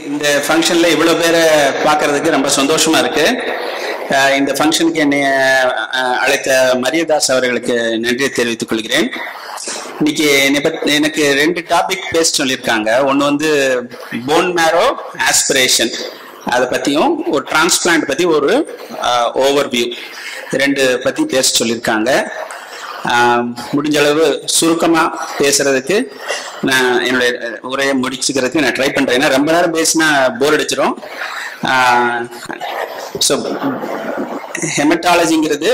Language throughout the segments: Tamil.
இந்த ஃபங்க்ஷன்ல இவ்வளவு பேரை பார்க்கறதுக்கு ரொம்ப சந்தோஷமா இருக்கு. இந்த ஃபங்க்ஷனுக்கு என்னை அழைத்த மரியதாஸ் அவர்களுக்கு நன்றியை தெரிவித்துக் கொள்கிறேன். இன்னைக்கு எனக்கு 2 டாபிக் பேச சொல்லியிருக்காங்க. ஒன்று வந்து போன் மேரோ ஆஸ்பிரேஷன், அதை பற்றியும் ஒரு டிரான்ஸ்பிளான்ட் பற்றி ஒரு ஓவர்வியூ, 2 பற்றி பேச சொல்லியிருக்காங்க. முடிஞ்ச அளவு சுருக்கமாக பேசுறதுக்கு நான் என்னுடைய உரையை முடிச்சுக்கிறதுக்கு நான் ட்ரை பண்ணுறேன். ஏன்னா ரொம்ப நேரம் பேசினா போர் அடிச்சிடும். ஸோ ஹெமட்டாலஜிங்கிறது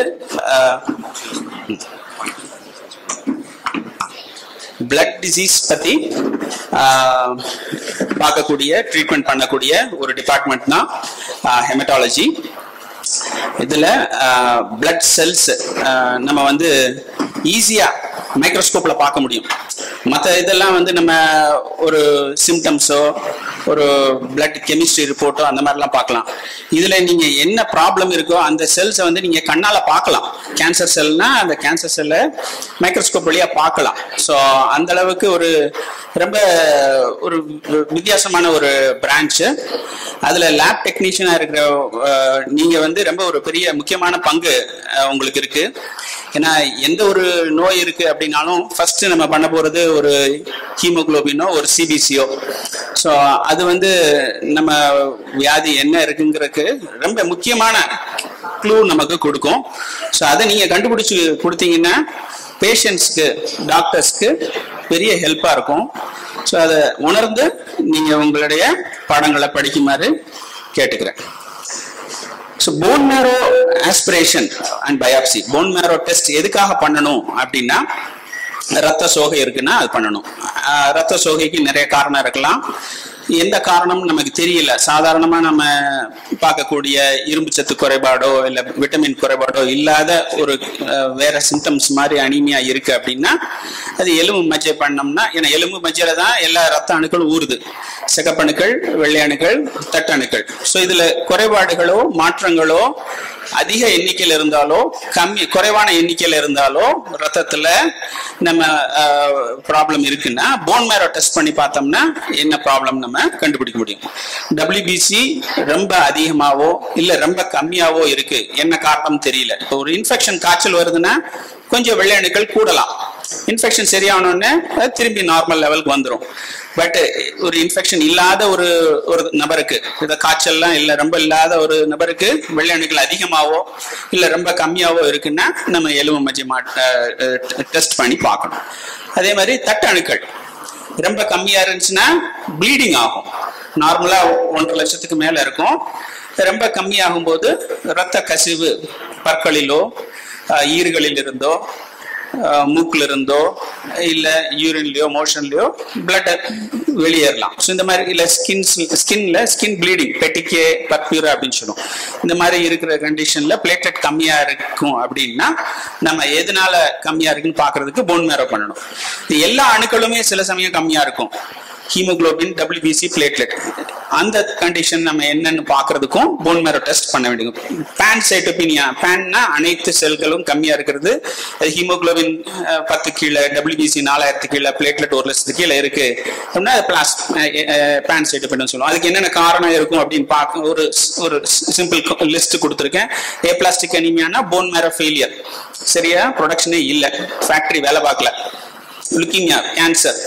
பிளட் டிசீஸ் பற்றி பார்க்கக்கூடிய ட்ரீட்மெண்ட் பண்ணக்கூடிய ஒரு டிபார்ட்மெண்ட் தான் ஹெமட்டாலஜி. இதில் பிளட் செல்ஸ் நம்ம வந்து ஈஸியாக மைக்ரோஸ்கோப்பில் பார்க்க முடியும். மற்ற இதெல்லாம் வந்து நம்ம ஒரு சிம்டம்ஸோ ஒரு பிளட் கெமிஸ்ட்ரி ரிப்போர்ட்டோ அந்த மாதிரிலாம் பார்க்கலாம். இதில் நீங்கள் என்ன ப்ராப்ளம் இருக்கோ அந்த செல்ஸை வந்து நீங்கள் கண்ணால் பார்க்கலாம். கேன்சர் செல்னா அந்த கேன்சர் செல்லை மைக்ரோஸ்கோப் வழியாக பார்க்கலாம். ஸோ அந்த அளவுக்கு ரொம்ப ஒரு வித்தியாசமான ஒரு பிரான்ச்சு. அதில் லேப் டெக்னீஷியனாக இருக்கிற நீங்கள் வந்து ரொம்ப ஒரு பெரிய முக்கியமான பங்கு உங்களுக்கு இருக்கு. ஏன்னா எந்த ஒரு நோய் இருக்கு அப்படின்னாலும் ஃபர்ஸ்ட் நம்ம பண்ண போறது ஒரு ஹீமோகுளோபினோ ஒரு சிபிசியோ. ஸோ அது வந்து நம்ம வியாதி என்ன இருக்குங்கிறதுக்கு ரொம்ப முக்கியமான க்ளூ நமக்கு கொடுக்கும். ஸோ அதை நீங்க கண்டுபிடிச்சு கொடுத்தீங்கன்னா பேஷண்ட்ஸ்க்கு டாக்டர்ஸ்க்கு பெரிய ஹெல்ப்பா இருக்கும். ஸோ அதை உணர்ந்து நீங்க உங்களுடைய பாடங்களை படிக்குமாறு கேட்டுக்கிறேன். So phone marrow aspiration and biopsy, phone மேரோ test எதுக்காக பண்ணணும் அப்படின்னா, ரத்த சோகை இருக்குன்னா அது பண்ணணும். ரத்த சோகைக்கு நிறைய காரணம் இருக்கலாம். எந்த காரணம் நமக்கு தெரியல. சாதாரணமாக நம்ம பார்க்கக்கூடிய இரும்பு சத்து குறைபாடோ இல்லை விட்டமின் குறைபாடோ இல்லாத ஒரு வேற சிம்டம்ஸ் மாதிரி அனீமியா இருக்கு அப்படின்னா அது எலும்பு மஜ்ஜை பண்ணோம்னா, ஏன்னா எலும்பு மஜ்ஜையில தான் எல்லா ரத்த அணுக்களும் ஊறுது. சிகப்பணுக்கள், வெள்ளை அணுக்கள், தட்டணுக்கள். ஸோ இதுல குறைபாடுகளோ மாற்றங்களோ அதிக எண்ணிக்கையில் இருந்தாலோ குறைவான எண்ணிக்கையில் இருந்தாலோ ரத்தத்துல நம்ம ப்ராப்ளம் இருக்குன்னா போன் மேரோ டெஸ்ட் பண்ணி பார்த்தோம்னா என்ன ப்ராப்ளம் நம்ம கண்டுபிடிக்க முடியும். WBC ரொம்ப அதிகமாவோ இல்ல ரொம்ப கம்மியாவோ இருக்கு, என்ன காரணம் தெரியல. இப்போ ஒரு இன்ஃபெக்ஷன் காய்ச்சல் வருதுன்னா கொஞ்சம் வெள்ளை அணுக்கள் கூடலாம். இன்ஃபெக்ஷன் சரியானோடனே திரும்பி நார்மல் லெவலுக்கு வந்துடும். பட் ஒரு இன்ஃபெக்ஷன் இல்லாத ஒரு நபருக்கு, இந்த காய்ச்சல்லாம் இல்லை ரொம்ப இல்லாத ஒரு நபருக்கு வெள்ளை அணுக்கள் அதிகமாவோ இல்லை ரொம்ப கம்மியாவோ இருக்குன்னா நம்ம எலும்பு மஜ்ஜை டெஸ்ட் பண்ணி பார்க்கணும். அதே மாதிரி தட்டு அணுக்கள் ரொம்ப கம்மியா இருந்துச்சுன்னா ப்ளீடிங் ஆகும். நார்மலா 1.5 லட்சத்துக்கு மேல இருக்கும். ரொம்ப கம்மியாகும் போது இரத்த கசிவு பற்களிலோ ஈறுகளில் இருந்தோ மூக்குல இருந்தோ இல்ல யூரின்லயோ மோஷன்லயோ பிளட் வெளியேறலாம். ஸோ இந்த மாதிரி இல்ல ஸ்கின் ப்ளீடிங், பெட்டிக்கே பர்பியூரா அப்படின்னு சொல்லுவோம். இந்த மாதிரி இருக்கிற கண்டிஷன்ல பிளேட்லெட் கம்மியா இருக்கும் அப்படின்னா நம்ம எதனால கம்மியா இருக்குன்னு பாக்குறதுக்கு போன் மேரோ பண்ணணும். எல்லா அணுக்களுமே சில சமயம் கம்மியா இருக்கும். ஹீமோகுளோபின், WBC, பிளேட்லெட், அந்த கண்டிஷன் நம்ம என்னன்னு பாக்குறதுக்கும் போன் மேரோ டெஸ்ட் பண்ண வேண்டியது. பான்சைட்டோபினியா, பான்னா அனைத்து செல்களும் கம்மியா இருக்கிறது. ஹீமோகுளோபின் 10 கீழே, WBC 4000 கீழே, பிளேட்லெட் 1 லட்சத்துக்கு கீழே இருக்கு அப்படின்னா பான்சைட்டோபினியா சொல்லுவோம். அதுக்கு என்னென்ன காரணம் இருக்கும் அப்படின்னு பார்க்க ஒரு சிம்பிள் லிஸ்ட் கொடுத்துருக்கேன். ஏப்ளாஸ்டிக் அனீமியானா போன் மேரோ ஃபெயிலியர், சரியா ப்ரொடக்ஷனே இல்லை, ஃபேக்டரி வேலை பார்க்கல. Leukemia, cancer.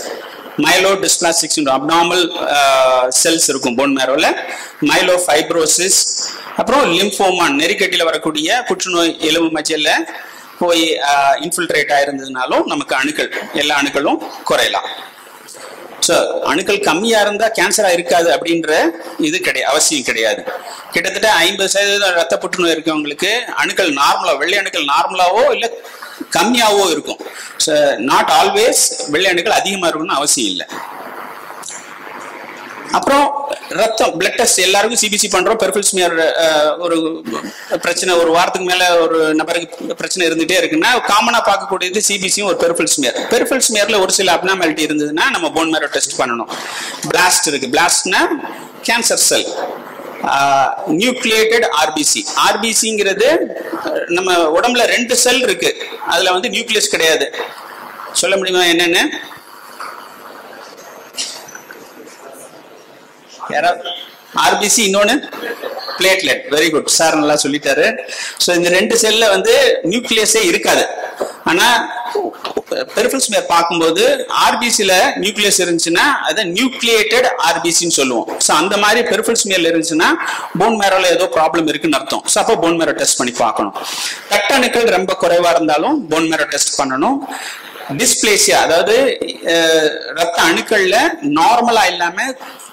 Myelodysplastic syndrome, abnormal cells இருக்கும் போன் மேரோல. மைலோஃபைப்ரோசிஸ், அப்புறம் லிம்போமா, நெறிக்கட்டியில் வரக்கூடிய புற்றுநோய் எலும்பு மஜ்ஜையில போய் இன்ஃபில்ட்ரேட் ஆயிருந்ததுனாலும் நமக்கு எல்லா அணுக்களும் குறையலாம். ஸோ அணுக்கள் கம்மியா இருந்தா கேன்சரா இருக்காது அப்படின்ற இது அவசியம் கிடையாது. கிட்டத்தட்ட 50% ரத்த புற்றுநோய் இருக்கவங்களுக்கு அணுக்கள் நார்மலா, வெள்ளை அணுக்கள் நார்மலாவோ இல்லை கம்மியாவோ இருக்கும். நாட் ஆல்வேஸ் வெள்ளை அணுக்கள் அதிகமா இருக்கணும்னு அவசியம் இல்லை. அப்புறம் ரத்தம், பிளட் டெஸ்ட் எல்லாருக்கும் சிபிசி பண்றோம். பெர்ஃபில்ஸ்மியர் ஒரு பிரச்சனை ஒரு வாரத்துக்கு மேல ஒரு நபருக்கு பிரச்சனை இருந்துட்டே இருக்குன்னா காமனா பார்க்கக்கூடியது சிபிசியும் ஒரு பெர்ஃபில்ஸ்மியர். பெர்ஃபில்ஸ்மியர்ல ஒரு சில அப்னார்மாலிட்டி இருந்ததுன்னா நம்ம போன் மேரோ டெஸ்ட் பண்ணணும். பிளாஸ்ட் இருக்கு, பிளாஸ்ட்னா கேன்சர் செல். நியூக்ளியேட்டட் ஆர்பிசிங்கிறது நம்ம உடம்புல 2 செல் இருக்கு, அதுல வந்து நியூக்ளியஸ் கிடையாது. சொல்ல முடியுமா என்னன்னு? RBC இன்னொன்னு பிளேட்லெட். வெரி குட் சார், நல்லா சொல்லிட்டாரு. ஸோ இந்த ரெண்டு செல்ல வந்து நியூக்ளியஸே இருக்காது. ஆனா பெரிஃபரல் ஸ்மியர் பார்க்கும்போது ஆர்பிசில நியூக்ளியஸ் இருந்துச்சுன்னா அதை நியூக்ளியேட்டட் ஆர்பிசின்னு சொல்லுவோம். ஸோ அந்த மாதிரி பெரிஃபரல் ஸ்மியர்ல இருந்துச்சுன்னா போன் மேரோல ஏதோ ப்ராப்ளம் இருக்குன்னு அர்த்தம். ஸோ அப்போ போன் மேரோ டெஸ்ட் பண்ணி பார்க்கணும். தட்டணுக்கள் ரொம்ப குறைவா இருந்தாலும் போன் மேரோ டெஸ்ட் பண்ணணும். டிஸ்பிளேசியா, அதாவது ரத்த அணுக்கள்ல நார்மலா இல்லாம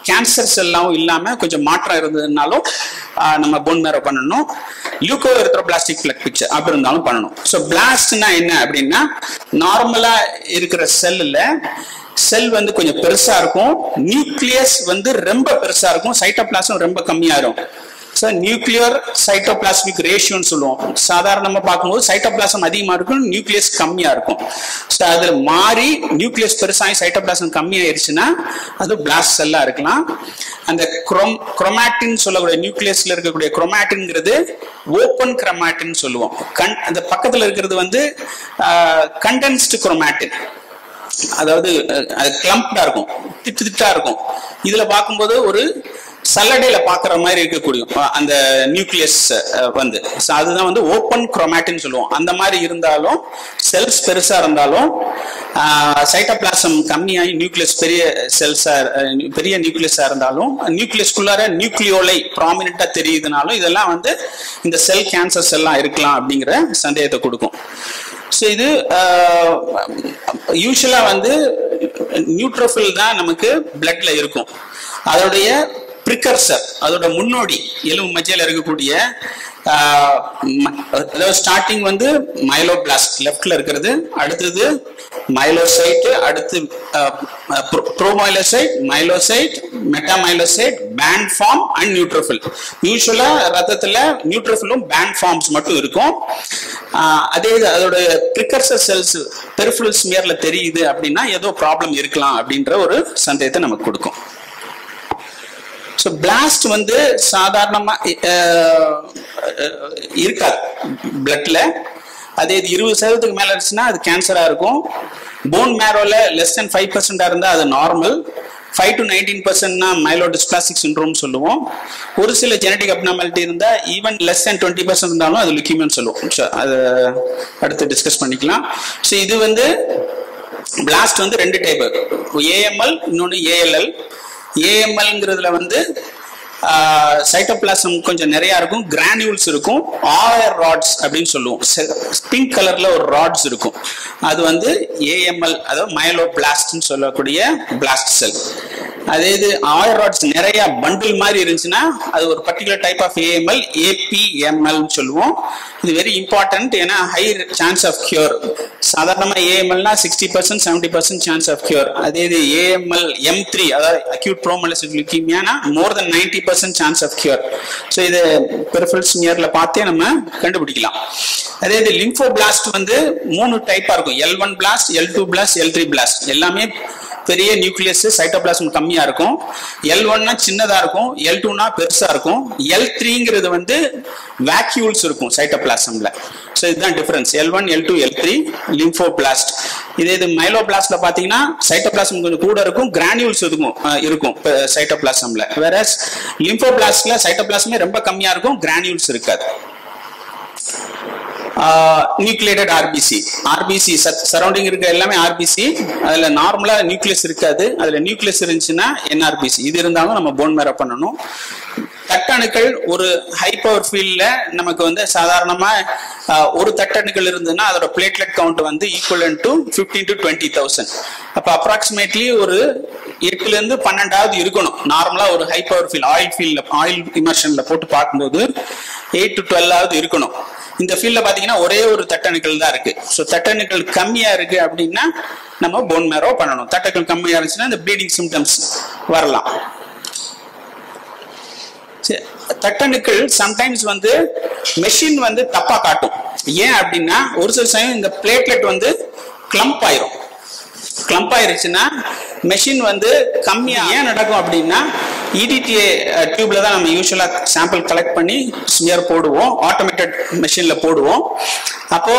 கேன்சர் செல்லாம் இல்லாம கொஞ்சம் மாற்றம் இருந்ததுனாலும் நம்ம போன் மேரோ பண்ணணும். லியூகோ எரித்ரோபிளாஸ்டிக் பிளக் பிக்சர் அப்படி இருந்தாலும் பண்ணணும். ஸோ பிளாஸ்ட்னா என்ன அப்படின்னா, நார்மலா இருக்கிற செல் வந்து கொஞ்சம் பெருசா இருக்கும், நியூக்ளியஸ் வந்து ரொம்ப பெருசா இருக்கும், சைட்டோபிளாசம் ரொம்ப கம்மியா இருக்கும். ஸோ நியூக்ளியர் சைட்டோபிளாஸ்மிக் ரேஷியோன்னு சொல்லுவோம். சாதாரணமாக பார்க்கும்போது சைட்டோபிளாசம் அதிகமாக இருக்கும், நியூக்ளியஸ் கம்மியாக இருக்கும். ஸோ அதில் மாறி நியூக்ளியஸ் பெருசாகி சைட்டோபிளாசம் கம்மியாயிருச்சுன்னா அது பிளாஸ்ட் செல்லாக இருக்கலாம். அந்த குரோமாட்டின் சொல்லக்கூடிய நியூக்ளியஸ்ல இருக்கக்கூடிய குரோமாட்டின்ங்கிறது ஓப்பன் குரோமாட்டின் சொல்லுவோம். அந்த பக்கத்தில் இருக்கிறது வந்து கண்டென்ஸ்டு குரோமாட்டின், அதாவது அது கிளம்ப்டா இருக்கும், திட்டா இருக்கும். இதுல பார்க்கும்போது ஒரு சல்லடையில பாக்குற மாதிரி இருக்கக்கூடிய அந்த நியூக்ளியஸ் வந்து அதுதான் வந்து ஓப்பன் குரோமாட்டின் சொல்லுவோம். அந்த மாதிரி இருந்தாலும் செல்ஸ் பெருசா இருந்தாலும் சைட்டோபிளாசம் கம்மியாகி நியூக்ளியஸ் பெரிய நியூக்ளியஸா இருந்தாலும் நியூக்ளியஸ்குள்ளார நியூக்ளியோலை ப்ராமினெண்டா தெரியுதுனாலும் இதெல்லாம் வந்து இந்த செல் கேன்சர்ஸ் எல்லாம் இருக்கலாம் அப்படிங்கிற சந்தேகத்தை கொடுக்கும். ஸோ இது யூஸ்வலா வந்து நியூட்ரோஃபில் தான் நமக்கு பிளட்ல இருக்கும். அதோடைய ப்ரிகர்சர், அதோட முன்னோடி எலும்பு மஜ்ஜையில இருக்கக்கூடிய அதாவது ஸ்டார்டிங் வந்து மைலோபிளாஸ்ட் லெஃப்ட்ல இருக்கிறது, அடுத்தது மைலோசைட், அடுத்து ப்ரோமைலோசைட், myelocyte, மெட்டாமைலோசைட், pant form and neutrophil. யூஸ்வலா ரத்தத்துல நியூட்ரோஃபிலும் பேண்ட் ஃபார்ம்ஸ் மட்டும் இருக்கும். அதே அதோட ப்ரிகர்சர் செல்ஸ் பெரிஃபரல் ஸ்மியர்ல தெரியுது அப்படின்னா ஏதோ ப்ராப்ளம் இருக்கலாம் அப்படின்ற ஒரு சந்தேகத்தை நமக்கு கொடுக்கும். ஸோ பிளாஸ்ட் வந்து சாதாரணமா இருக்காது பிளட்ல. அதே 20% மேல இருந்துச்சுன்னா அது கேன்சரா இருக்கும். போன் மேரோல லெஸ் தென் 5% இருந்தா அது நார்மல். 5 to 19% மைலோடிஸ்பிளாஸ்டிக் சிண்ட்ரோம் சொல்லுவோம். ஒரு சில ஜெனடிக் அப்நார்மாலிட்டி இருந்தா ஈவன் லெஸ் தென் 20% இருந்தாலும் அது லுக்கீமியான்னு சொல்லுவோம். அது அடுத்து டிஸ்கஸ் பண்ணிக்கலாம். ஸோ இது வந்து பிளாஸ்ட் வந்து ரெண்டு டைப், AML இன்னொன்று ALL. AMLங்கிறதுல வந்து சைட்டோபிளாசம் கொஞ்சம் நிறைய இருக்கும், கிரானியூல்ஸ் இருக்கும், ஆயர் ராட்ஸ் அப்படின்னு சொல்லுவோம். பிங்க் கலர்ல ஒரு ராட்ஸ் இருக்கும், அது வந்து AML, அதாவது மைலோபிளாஸ்ட்னு சொல்லக்கூடிய பிளாஸ்ட் செல். அதே இது ஆயர் ராட்ஸ் நிறைய பண்டில் மாதிரி இருந்துச்சுன்னா அது ஒரு particular type of AML, APML சொல்லுவோம். இது வெரி இம்பார்ட்டன்ட், ஏன்னா ஹை சான்ஸ் ஆஃப் கியூர். சாதாரணமா AMLனா 60% 70% சான்ஸ் ஆஃப் கியூர். அதே இது AML M3, அதாவது அக்யூட் ப்ரோமைலோசிஸ் லுக்கீமியானா more than 90% chance of cure. So இது பெரிஃபரல் ஸ்மியர்ல பார்த்தே நம்ம கண்டுபிடிக்கலாம். அதே இது லிம்போபிளாஸ்ட் வந்து 3 டைப்பா இருக்கும், L1 blast, L2 blast, L3 blast. எல்லாமே பெரிய நியூக்ளியஸ் சைட்டோபிளாசம் கம்மியா இருக்கும். L1னா சின்னதா இருக்கும், L2னா பெருசா இருக்கும், L3ங்கிறது வந்து வேக்யூல்ஸ் இருக்கும் சைட்டோபிளாசம்ல. ஸோ இதுதான் டிஃபரன்ஸ், L1, L2, L3 லிம்போபிளாஸ்ட். இதே இது மைலோபிளாஸ்ட்ல பாத்தீங்கன்னா சைட்டோபிளாசம் கொஞ்சம் கூட இருக்கும், கிரானியூல்ஸ் இருக்கும் சைட்டோபிளாசம்ல. வேற லிம்போபிளாஸ்ட்ல சைட்டோபிளாசமே ரொம்ப கம்மியா இருக்கும், கிரானியூல்ஸ் இருக்காது. நியூக்ளியேட்டட் ஆர்பிசி சரௌண்டிங் இருக்க எல்லாமே RBC. அதுல நார்மலா நியூக்ளியஸ் இருக்காது, அதுல நியூக்ளியஸ் இருந்துச்சுன்னா NRBC. இது இருந்தாலும் நம்ம போன் மேரோ பண்ணணும். தட்டணுக்கள் ஒரு ஹை பவர் ஃபீல்ட்ல நமக்கு வந்து சாதாரணமா ஒரு தட்டணுக்கள் இருந்ததுன்னா அதோட பிளேட்லெட் கவுண்ட் வந்து ஈக்குவலன்ட் டு 15 to 20,000. அப்ப அப்ராக்சிமேட்லி ஒரு 8ல இருந்து 12 இருக்கணும். நார்மலா ஒரு ஹை பவர் ஃபீல்ட் ஆயில் இமர்ஷன்ல போட்டு பார்க்கும்போது 8 to 12 இருக்கணும். இந்த ஃபீல்ட்ல பாத்தீங்கன்னா ஒரே ஒரு தட்டணுக்கள் தான் இருக்கு. ஸோ தட்டணுக்கள் கம்மியா இருக்கு அப்படின்னா நம்ம போன் மேரோ பண்ணணும். தட்டணுக்கள் கம்மியா இருந்துச்சுன்னா இந்த ப்ளீடிங் சிம்டம்ஸ் வரலாம். தட்டணுக்கள் சம்டைம்ஸ் வந்து மெஷின் வந்து தப்பா காட்டும். ஏன் அப்படின்னா ஒரு சில சமயம் இந்த பிளேட்லெட் வந்து கிளம்ப் ஆயிருச்சுன்னா மெஷின் வந்து கம்மியா. ஏன் நடக்கும் அப்படின்னா EDTA டியூப்ல தான் நம்ம யூஸ்வலா சாம்பிள் கலெக்ட் பண்ணி ஸ்மியர் போடுவோம், ஆட்டோமேட்டட் மெஷின்ல போடுவோம். அப்போ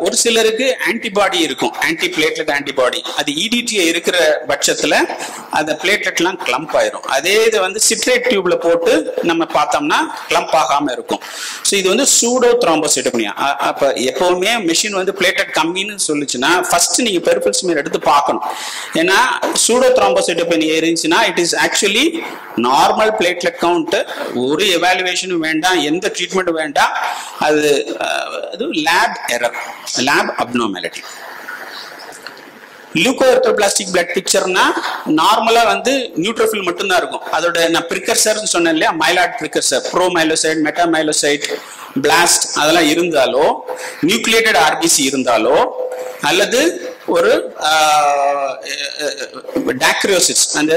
ஒரு சிலருக்கு ஆன்டிபாடி இருக்கும், ஆன்டி பிளேட்லெட் ஆன்டிபாடி. அது இடிடி இருக்கிற பட்சத்துல அந்த பிளேட்லெட்லாம் கிளம்ப் ஆயிரும். அதே இது வந்து சிட்ரேட் டியூப்ல போட்டு நம்ம பார்த்தோம்னா கிளம்ப் ஆகாம இருக்கும். ஸோ இது வந்து சூடோ த்ரோம்போசைட்டோபெனியா. அப்ப எப்பவுமே மெஷின் வந்து பிளேட்லெட் கம்மின்னு சொல்லுச்சுன்னா ஃபர்ஸ்ட் நீங்க பெரிஃபரல் ஸ்மியர் எடுத்து பார்க்கணும். ஏன்னா சூடோ த்ரோம்போசைட்டோபெனியா இருந்துச்சுன்னா it is actually normal platelet count. ஒரு எவாலுவேஷனும் வேண்டாம், எந்த ட்ரீட்மெண்ட்டும் வேண்டாம். அது lab error, lab abnormality. Leucoerythroblastic blood பிக்சர்னா நார்மலா வந்து நியூட்ரோஃபில் மட்டும் தான் இருக்கும். அதோட நான் பிரிகர்சர் சொன்னேன் இல்லையா, மைலாய்ட் பிரிகர்சர், ப்ரோமைலோசைட், மெட்டாமைலோசைட், பிளாஸ்ட் அதெல்லாம் இருந்தாலோ, நியூக்ளியேட்டட் ஆர்பிசி இருந்தாலோ, அல்லது ஒரு டாக்ரியோசிஸ், அந்த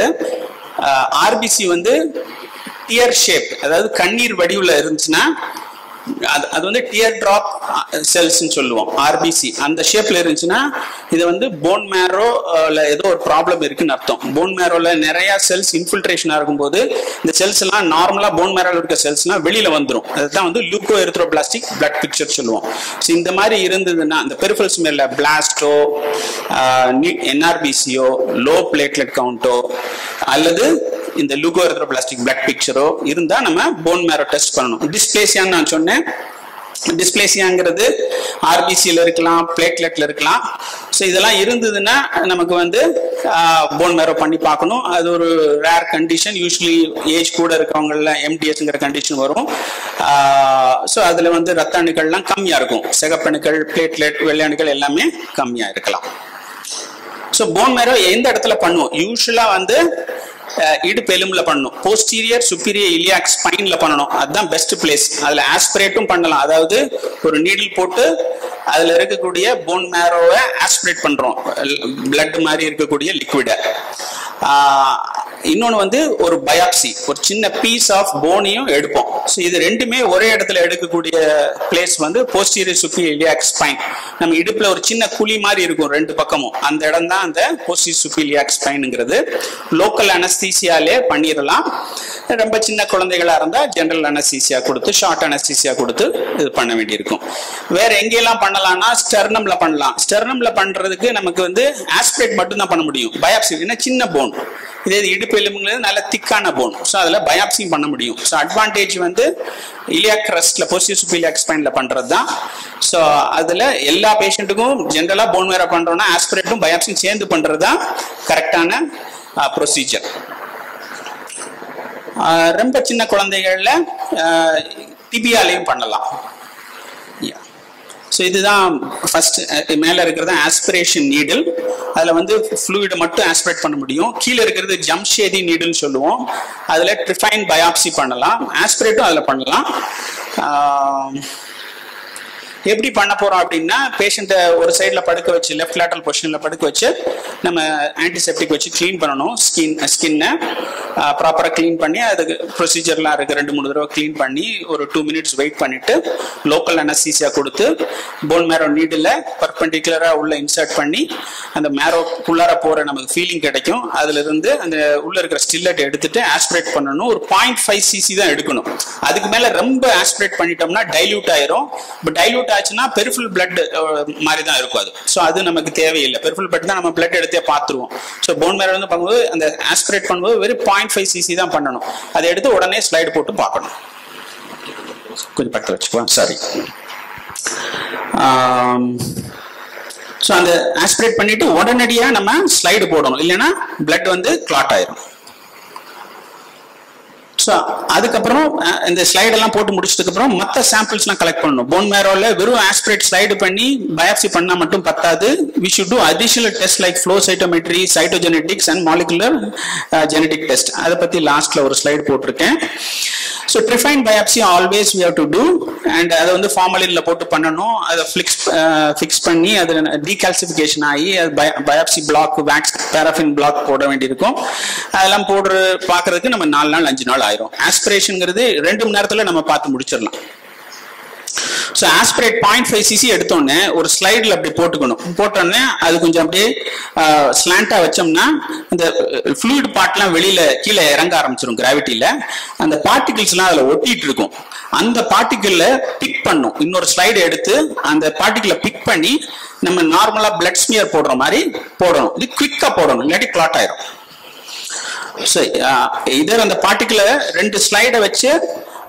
ஆர்பிசி வந்து டியர் ஷேப், அதாவது கண்ணீர் வடிவுல இருந்துச்சுன்னா அது வந்து டியர் டிராப் செல்ஸ் சொல்லுவோம். ஆர்பிசி அந்த ஷேப்ல இருந்துச்சுன்னா இது வந்து போன் மேரோல ஏதோ ஒரு ப்ராப்ளம் இருக்குன்னு அர்த்தம். போன் மேரோல நிறைய செல்ஸ் இன்ஃபில்ட்ரேஷனா இருக்கும்போது இந்த செல்ஸ் எல்லாம் நார்மலா போன் மேரோல இருக்க செல்ஸ்லாம் வெளியில வந்துடும். அதுதான் வந்து லியூகோஎரித்ரோபிளாஸ்டிக் பிளட் பிக்சர் சொல்லுவோம். ஸோ இந்த மாதிரி இருந்ததுன்னா அந்த பெரிஃபரல் ஸ்மியர்ல பிளாஸ்டோ, என்ஆர்பிசியோ, லோ பிளேட்லெட் கவுண்டோ அல்லது இந்த லியூகோஎரித்ரோபிளாஸ்டிக் பிளட் பிக்சரோ இருந்தா நம்ம போன் மேரோ டெஸ்ட் பண்ணணும். டிஸ்பிளேசியான்னு நான் சொன்னேன். டிஸ்பிளேசியாங்கிறது ஆர்பிசியில் இருக்கலாம், பிளேட்லெட்ல இருக்கலாம். ஸோ இதெல்லாம் இருந்ததுன்னா நமக்கு வந்து போன் மேரோ பண்ணி பார்க்கணும். அது ஒரு ரேர் கண்டிஷன். யூஸ்வலி ஏஜ் கூட இருக்கவங்கள எம்டிஎஸ்ங்கிற கண்டிஷன் வரும். ஸோ அதுல வந்து ரத்த அணுக்கள்லாம் கம்மியா இருக்கும். சிகப்பணுக்கள், பிளேட்லெட், வெள்ளை அணுக்கள் எல்லாமே கம்மியா இருக்கலாம். ஸோ போன் மேரோ எந்த இடத்துல பண்ணுவோம்? யூஸ்வலா வந்து இடுப்பு எலும்புல பண்ணணும். போஸ்டீரியர் சுப்பீரியர் இலியாக் ஸ்பைன்ல பண்ணணும். அதுதான் பெஸ்ட் பிளேஸ். அதுல ஆஸ்பிரேட்டும் பண்ணலாம். அதாவது ஒரு நீடில் போட்டு அதுல இருக்கக்கூடிய போன் மேரோவை ஆஸ்பிரேட் பண்றோம், பிளட் மாதிரி இருக்கக்கூடிய லிக்விட. இன்னொன்னு வந்து ஒரு பயாப்சி, ஒரு சின்ன பீஸ் ஆஃப் போனையும் எடுப்போம். ஸோ இது ரெண்டுமே ஒரே இடத்துல எடுக்கக்கூடிய பிளேஸ் வந்து போஸ்டீரியர் சுப்பீரியர் இலியாக் ஸ்பைன். நம்ம இடுப்புல ஒரு சின்ன குழி மாதிரி இருக்கும் ரெண்டு பக்கமும், அந்த இடம் தான் அந்த போஸ்டீரியர் சுப்பீரியர் இலியாக் ஸ்பைனுங்கிறது. லோக்கல் அனஸ்தீசியாலே பண்ணிடலாம். ரொம்ப சின்ன குழந்தைகளா இருந்தா ஜெனரல் அனஸ்தீசியா கொடுத்து, ஷார்ட் அனஸ்தீசியா கொடுத்து இது பண்ண வேண்டியிருக்கும். வேற எங்கெல்லாம் பண்ணலாம்னா ஸ்டெர்னம்ல பண்ணலாம். ஸ்டெர்னம்ல பண்றதுக்கு நமக்கு வந்து ஆஸ்பிரேட் மட்டும் தான் பண்ண முடியும். பயாப்சி என்ன சின்ன போன், இதே இடுப்பு எலும்புங்கிறது நல்ல திக்கான போன். ஸோ அதில் பயாப்சியும் பண்ண முடியும். ஸோ அட்வான்டேஜ் வந்து இலியாக் கிரஸ்ட்ல, போஸ்டீரியர் சுப்பீரியர் இலியாக் ஸ்பைன்ல பண்றது தான். ஸோ அதுல எல்லா பேஷண்ட்டுக்கும் ஜென்ரலா போன் மேரோ பண்றோம்னா ஆஸ்பிரேட்டும் பயாப்சியும் சேர்ந்து பண்றது தான் கரெக்டான ப்ரொசீஜர். ரொம்ப சின்ன குழந்தைகள்ல டிபியாலையும் பண்ணலாம். ஸோ இதுதான் ஃபர்ஸ்ட் மேல இருக்கிறது ஆஸ்பிரேஷன் நீடில். அதுல வந்து ஃப்ளூயிடை மட்டும் ஆஸ்பிரேட் பண்ண முடியும். கீழே இருக்கிறது ஜம்ஷேதி நீடில் சொல்லுவோம். அதுல ட்ரிஃபைன் பயாப்சி பண்ணலாம், ஆஸ்பிரேட்டும் அதுல பண்ணலாம். எப்படி பண்ண போறோம் அப்படின்னா, பேஷண்ட்டை ஒரு சைடில் படுக்க வச்சு, லெஃப்ட் லேட்டரல் பொசிஷன்ல படுக்க வச்சு நம்ம ஆன்டிசெப்டிக் வச்சு கிளீன் பண்ணணும். ஸ்கின்னை ப்ராப்பராக கிளீன் பண்ணி, அதுக்கு ப்ரொசீஜர்லாம் இருக்கு. 2-3 தடவை கிளீன் பண்ணி ஒரு 2 minutes வெயிட் பண்ணிட்டு லோக்கல் அனஸ்தீசியா கொடுத்து போன் மேரோ நீடில் பர்பெண்டிகுலரா உள்ள இன்சர்ட் பண்ணி அந்த மேரோக்குள்ளார போற நமக்கு ஃபீலிங் கிடைக்கும். அதுல இருந்து அந்த உள்ள இருக்கிற ஸ்டில்லட் எடுத்துட்டு ஆஸ்பிரேட் பண்ணணும். ஒரு 0.5 cc தான் எடுக்கணும். அதுக்கு மேல ரொம்ப ஆஸ்பிரேட் பண்ணிட்டோம்னா டைல்யூட் ஆயிரும். இப்போ டைல்யூட் ஆச்சுன்னா பெரிஃபரல் பிளட் மாதிரி தான் இருக்கும் அது. ஸோ அது நமக்கு தேவையில்லை. பெரிஃபரல் பிளட் தான் நம்ம பிளட் எடுத்தே பார்த்துருவோம். ஸோ போன் மேரோ வந்து பண்ணும்போது அந்த ஆஸ்பிரேட் பண்ணும்போது வெறும் 0.5 cc தான் பண்ணணும். அதை எடுத்து உடனே ஸ்லைடு போட்டு பார்க்கணும். கொஞ்சம் பக்கத்தில் வச்சுக்கலாம், சாரி. ஸோ அந்த ஆஸ்பிரேட் பண்ணிட்டு உடனடியாக நம்ம ஸ்லைடு போடணும், இல்லைன்னா பிளட் வந்து கிளாட் ஆயிரும். ஸோ அதுக்கப்புறம் இந்த ஸ்லைடெல்லாம் போட்டு முடிச்சதுக்கு அப்புறம் மற்ற சாம்பிள்ஸ்லாம் கலெக்ட் பண்ணணும். போன் மேரோல வெறும் ஆஸ்பிரேட் ஸ்லைடு பண்ணி பயாப்சி பண்ணா மட்டும் பத்தாது. We should do additional test like flow cytometry, cytogenetics and molecular genetic test. அதை பத்தி லாஸ்ட்ல ஒரு ஸ்லைடு போட்டிருக்கேன். So trephine biopsy always we have to do. And அதை வந்து ஃபார்மலின்ல போட்டு பண்ணணும். அதை ஃபிக்ஸ் பண்ணி அது டீகால்சிஃபிகேஷன் ஆகி அது பயாப்சி பிளாக், வேக்ஸ், பேராஃபின் பிளாக் போட வேண்டியிருக்கும். அதெல்லாம் பார்க்கறதுக்கு நம்ம 4 நாள் 5 நாள் ஆயிரும். ஆஸ்பிரேஷன்ங்கிறது 2 மணி நேரத்துல நம்ம பார்த்து முடிச்சிடலாம். ஸோ ஆஸ்பிரேட் 0.5 cc எடுத்தோடனே ஒரு ஸ்லைடில் அப்படி போட்டுக்கணும். போட்டோடனே அது கொஞ்சம் அப்படியே ஸ்லாண்டாக வச்சோம்னா இந்த ஃப்ளூயிட் பார்ட்லாம் வெளியில கீழே இறங்க ஆரம்பிச்சிடும் கிராவிட்டியில. அந்த பார்ட்டிகிள்ஸ்லாம் அதில் ஒட்டிட்டு இருக்கும். அந்த பார்ட்டிகிள்ல பிக் பண்ணும். இன்னொரு ஸ்லைடு எடுத்து அந்த பார்ட்டிகிளை பிக் பண்ணி நம்ம நார்மலா பிளட் ஸ்மியர் போடுற மாதிரி போடணும். இது குவிக்கா போடணும், இல்லாட்டி கிளாட் ஆயிரும். இதர் அந்த பார்ட்டிகிளை 2 ஸ்லைடை வச்சு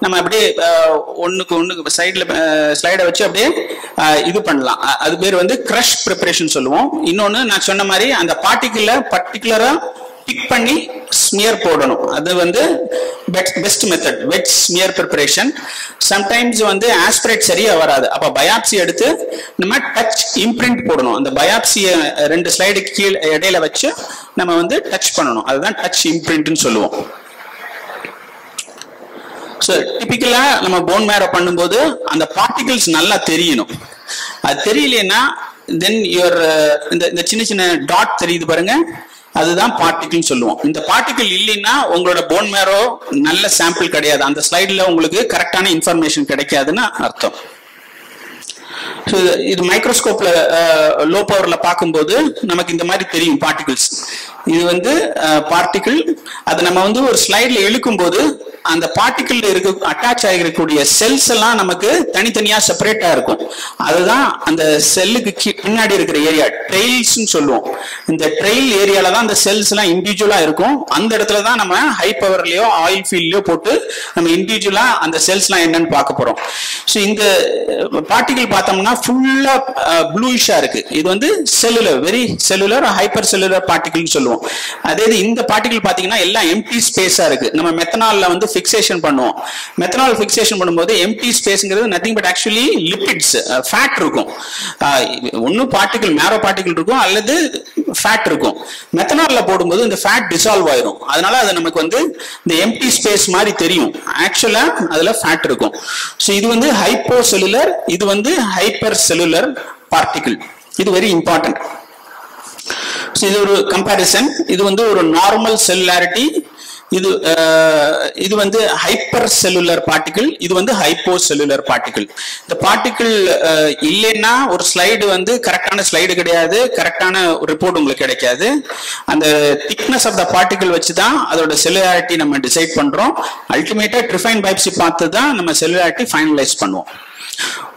நம்ம அப்படியே ஒண்ணுக்கு ஸ்லைடை வச்சு அப்படியே இது பண்ணலாம். அது பேர் வந்து கிரஷ் ப்ரிப்பரேஷன் சொல்லுவோம். இன்னொன்னு நான் சொன்ன மாதிரி அந்த பார்ட்டிகிளை பர்டிகுலரா பிக் பண்ணி ஸ்மியர் போடணும். அது வந்து பெஸ்ட் மெத்தட், வெட் ஸ்மியர் ப்ரிப்பரேஷன். சம்டைம்ஸ் வந்து ஆஸ்பிரேட் சரியா வராது. அப்ப பயாப்சி எடுத்து நம்ம டச் இம்ப்ரிண்ட் போடணும். அந்த பயாப்சியை 2 ஸ்லைடுக்கு கீழே இடையில வச்சு நம்ம வந்து டச் பண்ணணும். அதுதான் டச் இம்ப்ரிண்ட்னு சொல்லுவோம். ஸோ டிபிக்கலா நம்ம போன் மேரோ பண்ணும்போது அந்த பார்ட்டிகிள்ஸ் நல்லா தெரியணும். அது தெரியலன்னா தென் இந்த சின்ன சின்ன டாட் தெரியுது பாருங்க, அதுதான் பார்ட்டிகிள் சொல்லுவோம். இந்த பார்ட்டிகிள் இல்லைன்னா உங்களோட போன் மேரோ நல்ல சாம்பிள் கிடையாது. அந்த ஸ்லைட்ல உங்களுக்கு கரெக்டான இன்ஃபர்மேஷன் கிடைக்காதுன்னு அர்த்தம். இது மைக்ரோஸ்கோப்ல லோ பவர்ல பார்க்கும்போது நமக்கு இந்த மாதிரி தெரியும் பார்ட்டிகிள்ஸ். இது வந்து பார்ட்டிகிள். அது நம்ம வந்து ஒரு ஸ்லைட்ல இழுக்கும் போது அந்த பார்ட்டிகிள் அட்டாச் ஆகிருக்கக்கூடிய செல்ஸ் எல்லாம் நமக்கு தனித்தனியா செப்பரேட்டா இருக்கும். அதுதான் அந்த செல்லுக்கு பின்னாடி இருக்கிற ஏரியா, ட்ரெயில்ஸ் சொல்லுவோம். இந்த ட்ரெயில் ஏரியால தான் அந்த செல்ஸ் எல்லாம் இண்டிவிஜுவலா இருக்கும். அந்த இடத்துல தான் நம்ம ஹை பவர்லயோ ஆயில் ஃபீல்ட்லயோ போட்டு நம்ம இண்டிவிஜுவலா அந்த செல்ஸ் எல்லாம் என்னன்னு பார்க்க போறோம். ஸோ இந்த பார்ட்டிகிள் பார்த்தோம்னா ஃபுல்லா ப்ளூயிஷா இருக்கு. இது வந்து cellular, very cellular hyper cellular particle சொல்லுவோம். அதே இந்த பார்ட்டிகிள் பாத்தீங்கன்னா எல்லாம் எம்டி ஸ்பேஸா இருக்கு. நம்ம மெத்தனால்ல வந்து ஃபிக்சேஷன் பண்ணுவோம். மெத்தனால் ஃபிக்சேஷன் பண்ணும்போது எம்டி ஸ்பேஸ்ங்கிறது nothing but actually lipids, fat இருக்கும். ஒன்னும் பார்ட்டிகிள் மேரோ பார்ட்டிகிள் இருக்கும் அல்லது ஃபேட் இருக்கும். மெத்தனால்ல போடும்போது இந்த ஃபேட் டிசால்வ் ஆயிரும். அதனால அது நமக்கு வந்து இந்த எம்டி ஸ்பேஸ் மாதிரி தெரியும். ஆக்சுவலா அதுல ஃபேட் இருக்கும். ஸோ இது வந்து ஹைப்போ செல்லுலர், இது வந்து ஹைப்பர் செல்லுலர் பார்ட்டிகிள். இது வெரி இம்பார்ட்டன்ட். இது ஒரு கம்பேரிசன். இது வந்து ஒரு நார்மல் செல்லுலாரிட்டி. இது வந்து ஹைப்பர் செல்லுலர் பார்ட்டிகிள், இது வந்து ஹைப்போ செல்லுலர் பார்ட்டிகிள். இந்த பார்ட்டிகிள் இல்லைன்னா ஒரு ஸ்லைடு வந்து கரெக்டான ஸ்லைடு கிடையாது, கரெக்டான ரிப்போர்ட் உங்களுக்கு கிடைக்காது. அந்த திக்னஸ் ஆஃப் த பார்ட்டிகிள் வச்சு தான் அதோட செல்லுலாரிட்டி நம்ம டிசைட் பண்றோம். அல்டிமேட்டா ட்ரிஃபைன் பயாப்சி பார்த்து தான் நம்ம செல்லுலாரிட்டி ஃபைனலைஸ் பண்ணுவோம்.